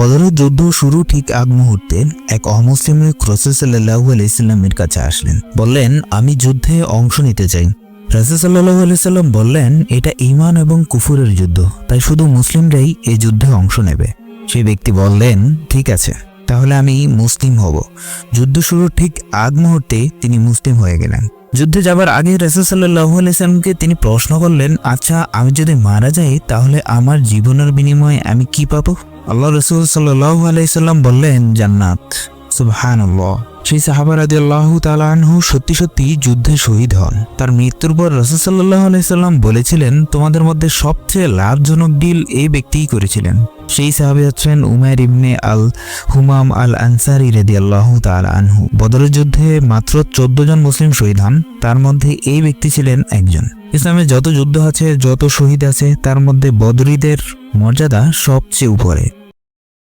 বদরের যুদ্ধ শুরু ঠিক আগ মুহূর্তে এক অমুসলিম রাসূল সাল্লাল্লাহু আলাইহি সাল্লামের কাছে আসলেন। বললেন, আমি যুদ্ধে অংশ নিতে চাই। রাসূল সাল্লাল্লাহু আলাইহি সাল্লাম বললেন, এটা ঈমান এবং কুফরের যুদ্ধ, তাই শুধু মুসলিমরাই এই যুদ্ধে অংশ নেবে। সেই ব্যক্তি বললেন, ঠিক আছে, তাহলে আমি মুসলিম হব। যুদ্ধ শুরুর ঠিক আগ মুহূর্তে তিনি মুসলিম হয়ে গেলেন। যুদ্ধে যাবার আগে রাসূল সাল্লাল্লাহু আলাইহি সাল্লামকে তিনি প্রশ্ন করলেন, আচ্ছা, আমি যদি মারা যাই তাহলে আমার জীবনের বিনিময়ে আমি কি পাবো? আল্লাহ রাসূল সাল্লাল্লাহু আলাইহি সাল্লাম বললেন, জান্নাত। সুবহানাল্লাহ। সেই সাহাবা রাদিয়াল্লাহু তাআলা আনহু সত্যি সত্যি যুদ্ধে শহীদ হন। তার মৃত্যুর পর রাসূল সাল্লাল্লাহু আলাইহি সাল্লাম বলেছিলেন, তোমাদের মধ্যে সবচেয়ে লাভজনক ডিল এই ব্যক্তিই করেছিলেন। সেই সাহাবী হচ্ছেন উমাইর ইবনে আল হুমাম আল আনসারী রাদিয়াল্লাহু তাআলা আনহু। বদরের যুদ্ধে মাত্র 14 জন মুসলিম শহীদ হন, তার মধ্যে এই ব্যক্তি ছিলেন একজন। ইসলামে যত যুদ্ধ আছে, যত শহীদ আছে, তার মধ্যে বদরীদের মর্যাদা সবচেয়ে উপরে।